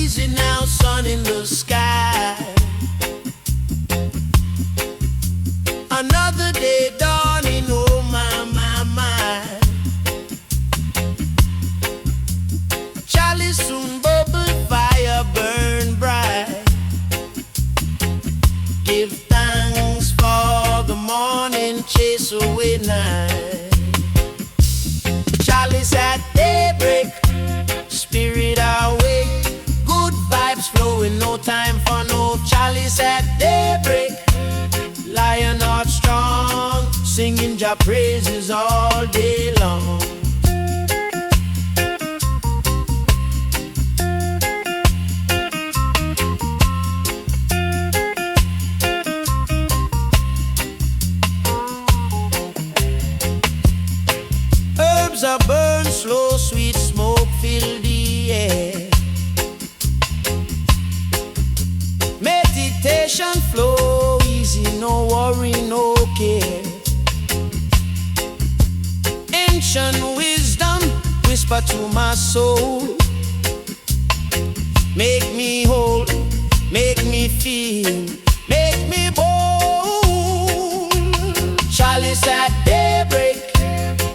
easy now, sun in the sky. Another day dawning, oh my, my, my. Chalice soon bubble, fire burn bright. Give thanks for the morning, chase away night. Chalice at daybreak, spirit awake. Good vibes flowing, no time for no. Chalice at daybreak, lion heart strong, singing Jah praises all day long. Herbs are burned slow, sweet smoke fill the air. Meditation flow easy, no worry, no care. Ancient wisdom whisper to my soul. Make me whole, make me feel, make me bold. Chalice at daybreak,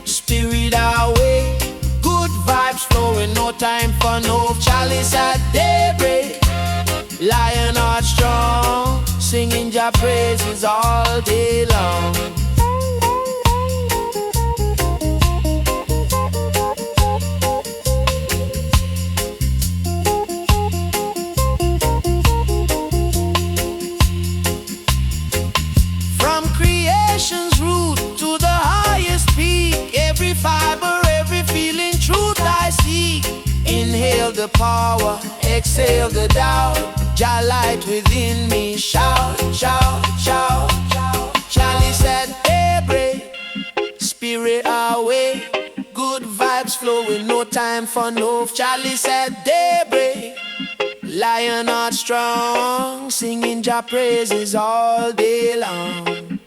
spirit awake. Good vibes flowing, no time for no. Chalice at daybreak, lion heart strong, singing Jah praises all day long. From creation's root to the highest peak, every fiber, every feeling, truth I seek. Inhale the power, exhale the doubt. Jah light within me, shout, shout, shout, shout. Chalice at daybreak, spirit away. Good vibes flowing, no time for no. Chalice at daybreak, lion heart strong, singing Jah praises all day long.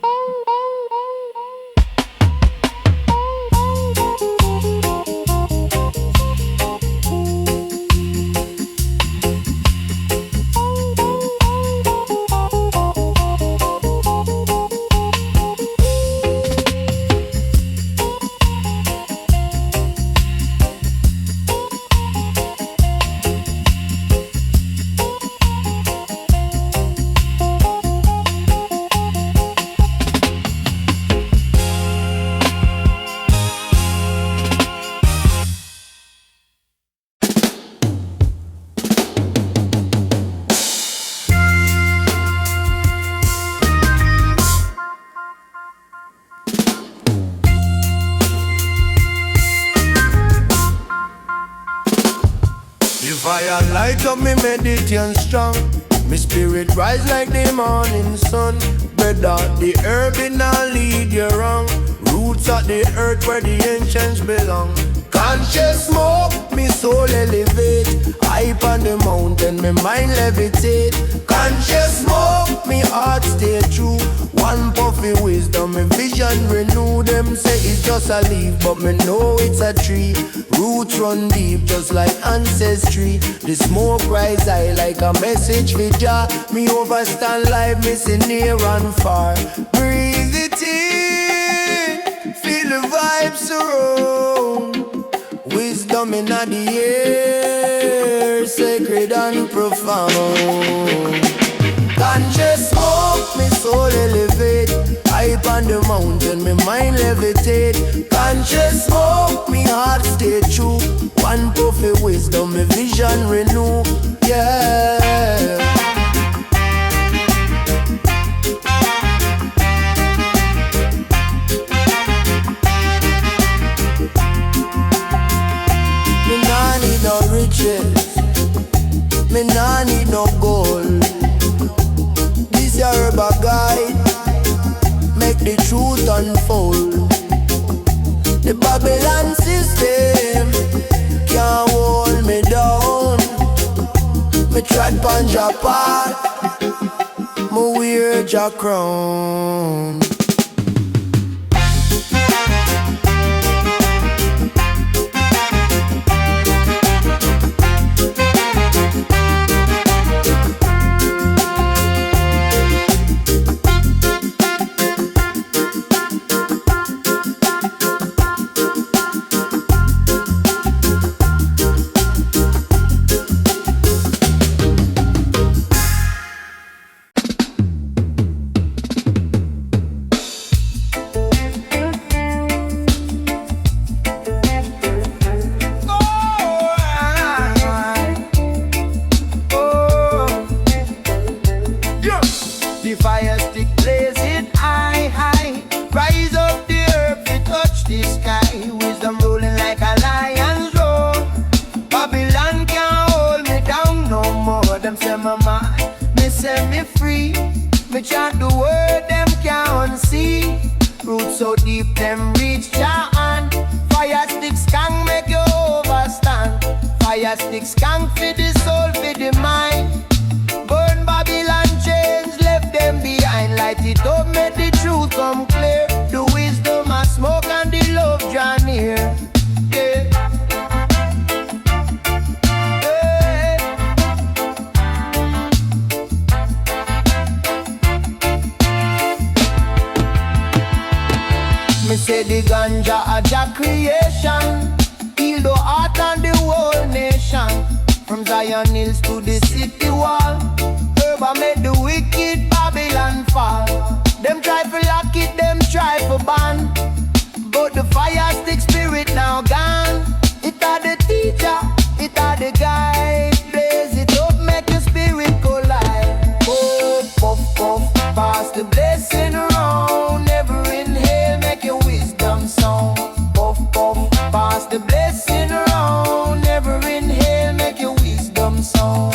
Fire light up me meditation strong. Me spirit rise like the morning sun. Better the herb in a lead you wrong. Roots at the earth where the ancients belong. Conscious smoke, me soul elevate. Hype on the mountain, me mind levitate. Conscious smoke, me heart stay true. One puffy wisdom, me vision renew. Them say it's just a leaf, but me know it's a tree. Roots run deep, just like ancestry. The smoke rise high like a message for Jah. Me overstand life, missing near and far. Breathe it in, feel the vibes surround. Wisdom in the air, sacred and profound. Conscious smoke, me soul elevate. Hype on the mountain, me mind levitate. Conscious smoke, me heart stay true. One puffy wisdom, me vision renew. Yeah. Me nah need no riches, me nah need no gold. This your herbal guide, make the truth unfold. The Babylon system can't hold me down. Me tread on Jah path, me wear Jah crown. them say my mind, me say me free. Me chant the word them can't see. Roots so deep them reach Jah hand. Firestick Skank make you overstand. Firestick Skank for the soul, for the mind. Burn Babylon chains, left them behind. Light it up, make the truth come clear. The wisdom of smoke and the love draw near. Yeah. Me say the ganja a Jah creation, heal the heart and the whole nation. From Zion hills to the city wall, herb made the wicked Babylon fall. Them try for lock it, them try for ban, but the fire stick spirit now gone. It are the teacher, it are the guide. Blaze it up, make your spirit go live. Puff, puff, puff, pass the blessing around. Never inhale, make your wisdom sound. Puff, puff, pass the blessing around. Never inhale, make your wisdom sound.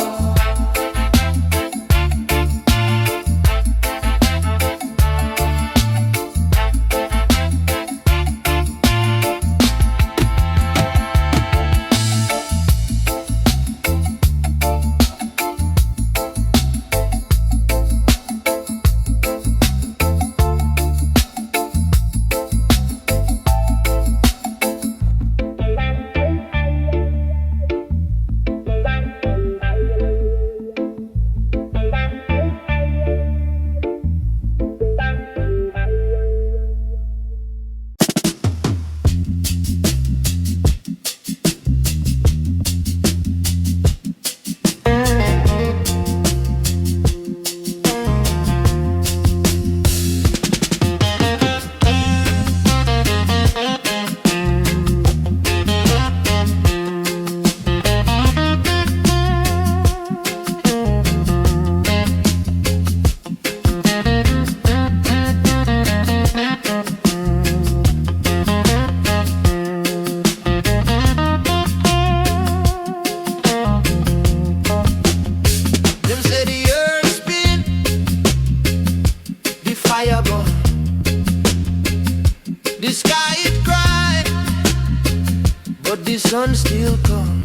Sun still come,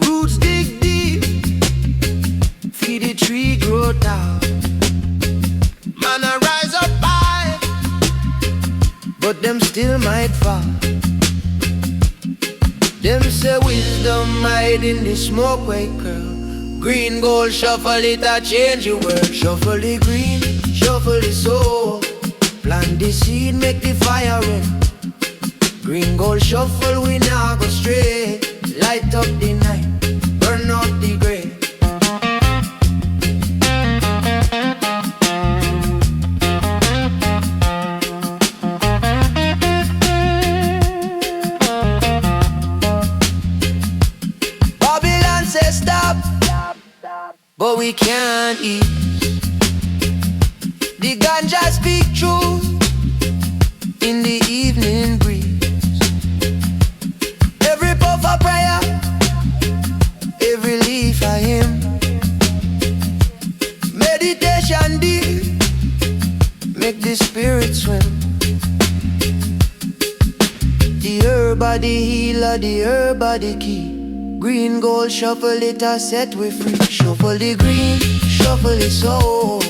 roots dig deep, feed the tree grow tall. Man I rise up high, but them still might fall. Them say wisdom hide in the smoke white curl. Green gold shuffle it a change your world. Shuffle the green, shuffle the soul. Plant the seed, make the fire run. Green gold shuffle, we now go straight. Light up the night, burn out the gray. Babylon says stop, but we can't eat. The ganja speak truth in the evening breeze. Every puff a prayer, every leaf a hymn. Meditation deep, make the spirit swim. The herb a the healer, the herb a the key. Green gold shuffle it a set we free. Shuffle the green, shuffle the soul.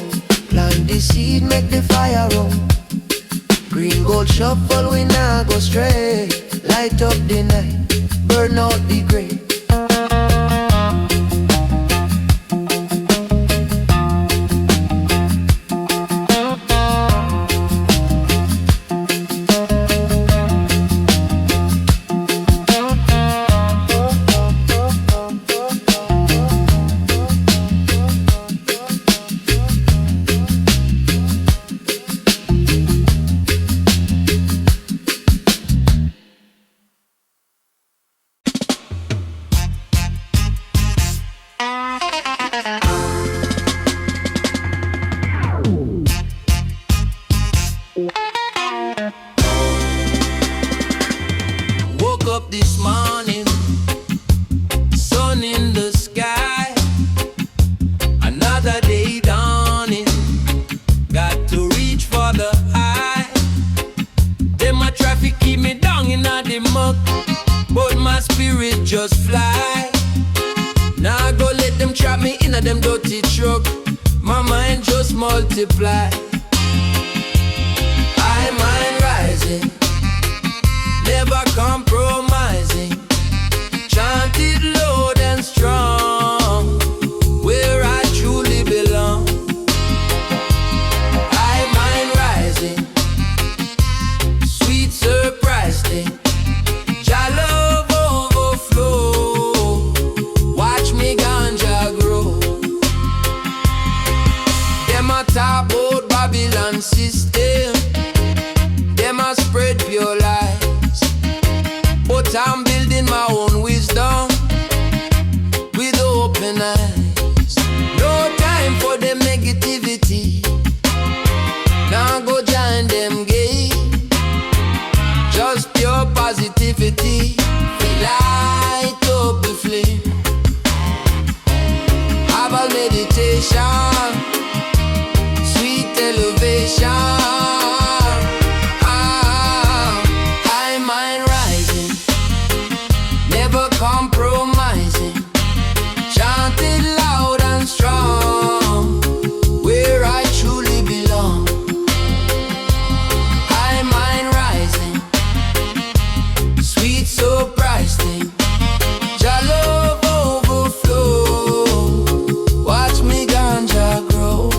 Plant the seed, make the fire run. Green gold shuffle, we now go straight. Light up the night, burn out the grey. of them dirty truck. My mind just multiply. I mind rising, never compromising. Chanted loud and strong, where I truly belong. I mind rising, sweet surprise thing. Jah love overflow, watch me ganja grow. Them a talk about Babylon system, them a spread pure lies, but I'm building my own wisdom with open eyes. No time for them negativity, now go join them gay. Just pure positivity, light up the flame. Herbal meditation, sweet elevation. I mind rising, never compromising. Chanted loud and strong, where I truly belong. I mind rising, sweet surprise thing. Jah love overflow, watch me ganja grow.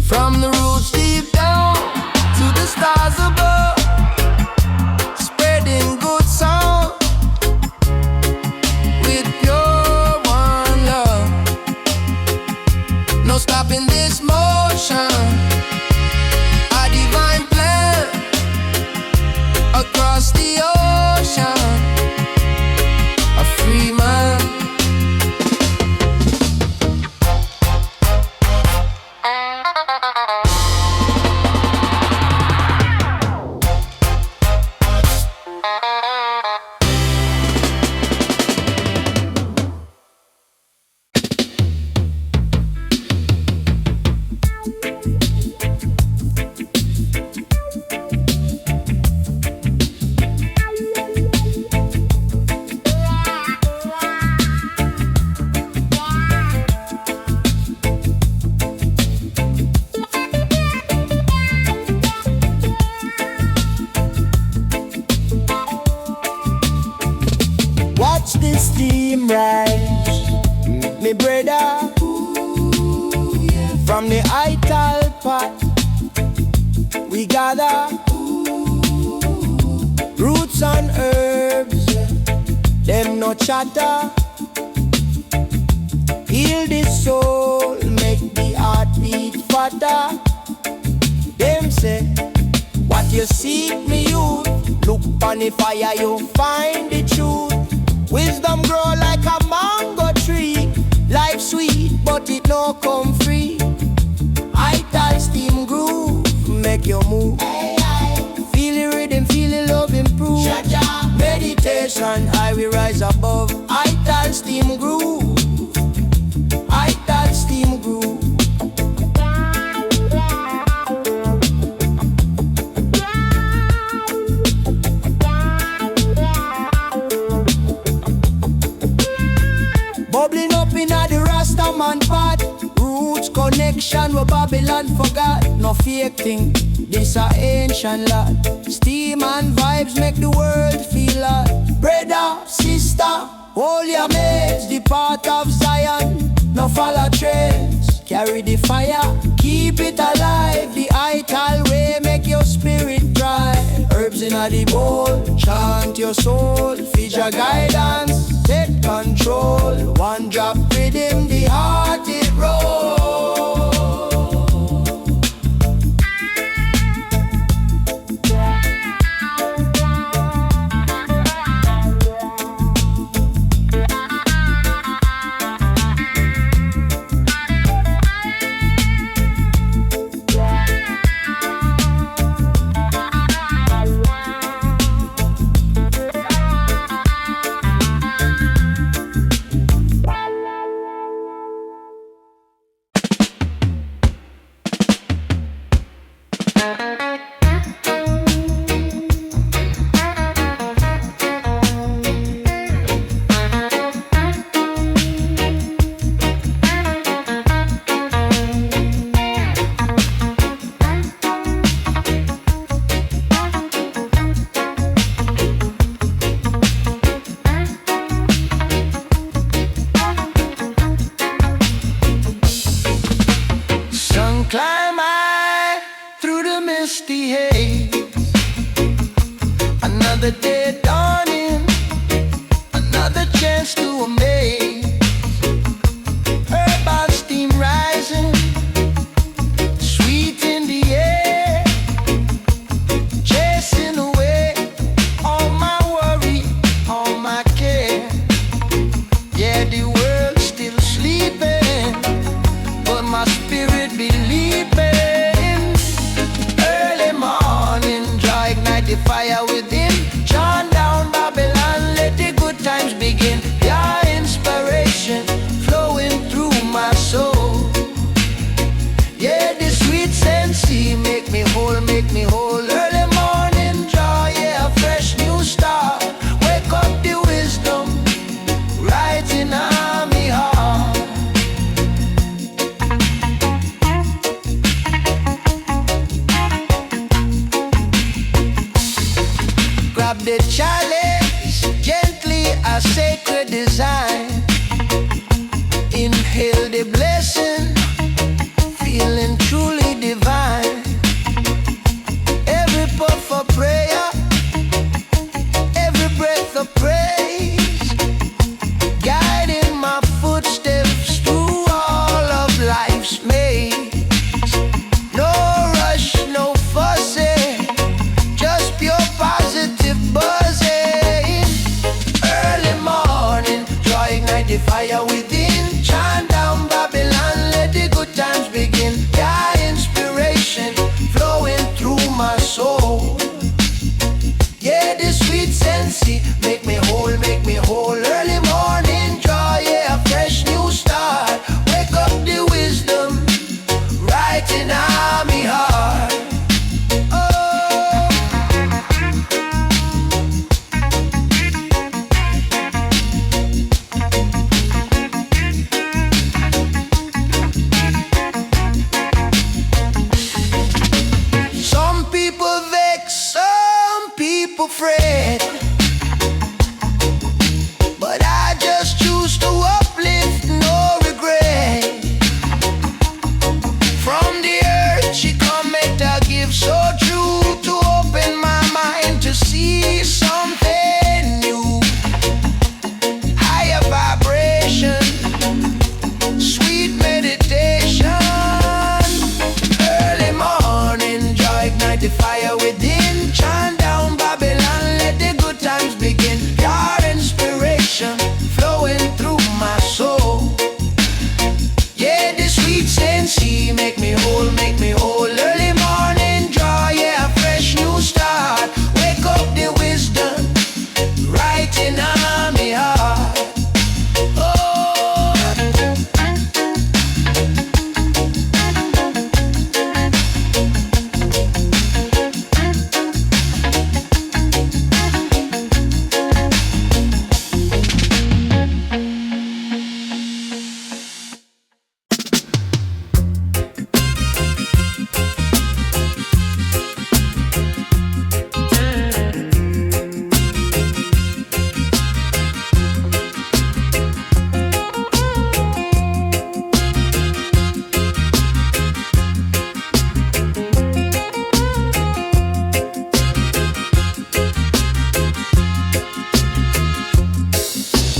From the roots deep down to the stars above, spreading good sound with pure one love. No stopping this motion, a divine plan across the ocean, a free man. Watch this steam rise, me brother. From the Ital pot, we gather roots and herbs, them no chatter. Heal the soul, make the heart beat fatter. Them say, what you seek me youth, look on the fire you find the truth. Wisdom grow like a mango tree. Life sweet, but it no come free. Ital steam groove, make you move. Feel the rhythm, feel the love improve. Meditation, I will rise above. Ital steam groove, Ital steam groove. Bubbling up in the Rastaman pot. Roots connection where Babylon forgot. No fake thing, this a ancient lot. Steam and vibes make the world feel hot. Brother, sister, hold your mates, the part of Zion. No follow trends, carry the fire, keep it alive. The Ital way make your spirit dry. Herbs in the bowl, chant your soul. Feed your guidance, take control. One drop rhythm, the heart it rolls. sacred design. Inhale the blessing, feeling truly divine. Every puff of prayer, every breath of praise, guiding my footsteps through all of life's maze. No rush, no fussing, just pure positive buzzing. Early morning, joy ignite the fire within. Chant down Babylon, let the good times begin. Yeah, inspiration flowing through my soul. Yeah, the sweet sensei make me whole, make me whole. Early morning joy, yeah, a fresh new start. Wake up the wisdom right in my heart. Some people vex, some people fret, but I just choose to uplift, no regret. From the earth she cometh a gift so true, to open my mind to see something new. Higher vibration, sweet meditation. Early morning joy ignite the fire within. Chant down Babylon, let the good times begin. Your inspiration flowing through my soul. Yeah, the sweet sensei make me whole, make me whole. Early morning joy, yeah, a fresh new start. Wake up the wisdom right in my heart.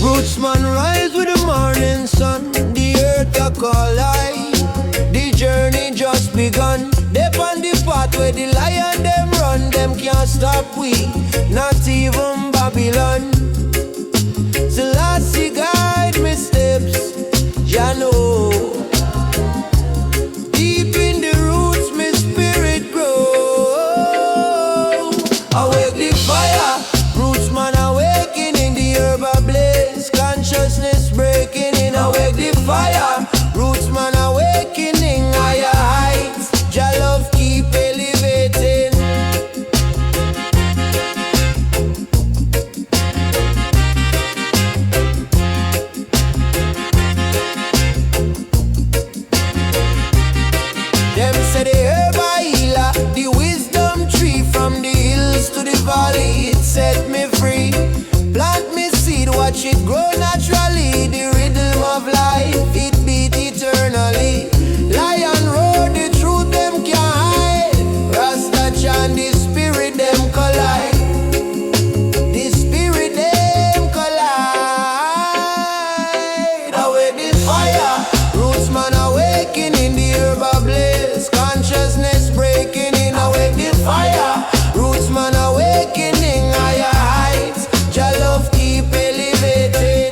Rootsman rise with the morning sun, the earth a call light. The journey just begun. They on the path where the lion them run, them can't stop we, not even Babylon. Selassie guide me steps, ya know. Deep in the roots, my spirit grow. Awake the fire, Rootsman awakening, the herb ablaze, consciousness breaking in. Awake the fire, Rootsman awakening, higher heights, Jah love keep elevating. Them say the herb a healer, the wisdom tree. From the hills to the valley, it set me free. Plant me seed, watch it grow naturally. The rhythm of life, it beat eternally. Lion roar, the truth them can't hide. Rasta chant, the spirit them collide. The spirit them collide. Awake the fire, Rootsman awakening, the herb ablaze, consciousness breaking in. Awake the fire, Rootsman awakening, higher heights, Jah love keep elevating.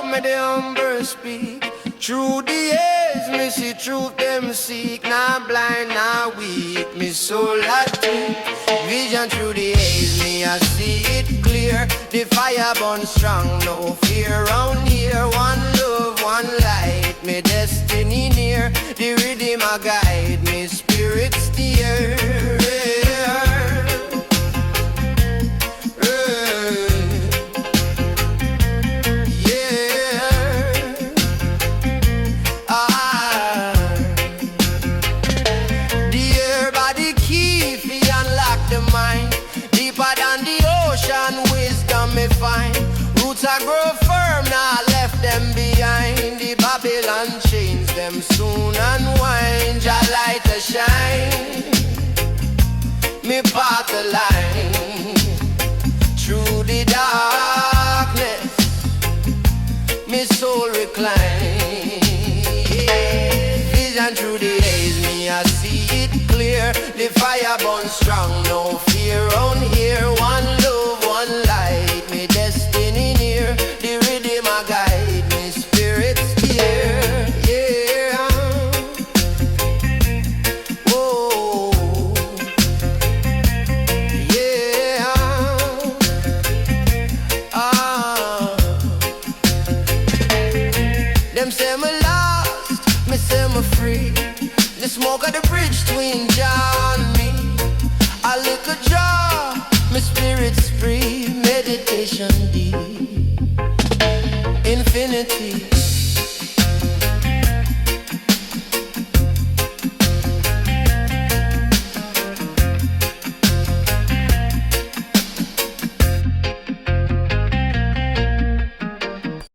me the humble speak. Through the years, me see truth them seek. Not blind, not weak, me soul at peak. Vision through the haze, me I see it clear. The fire burn strong, no fear round here. One love, one light, me destiny near. The rhythm I guide, me spirit steer. Roots I grow firm, not left them behind. The Babylon chains them soon unwind. Jah light to shine, me path the line. Through the darkness, me soul recline. Vision through the haze, me I see it clear. The fire burn strong, no fear on here. One love, one light, me destiny near. The rhythm I guide, me spirit steer. Yeah. Whoa. Yeah. Them say me lost, me say me free. The smoke of the bridge between Jah and me. A little jar, my spirit's free. Meditation deep, infinity.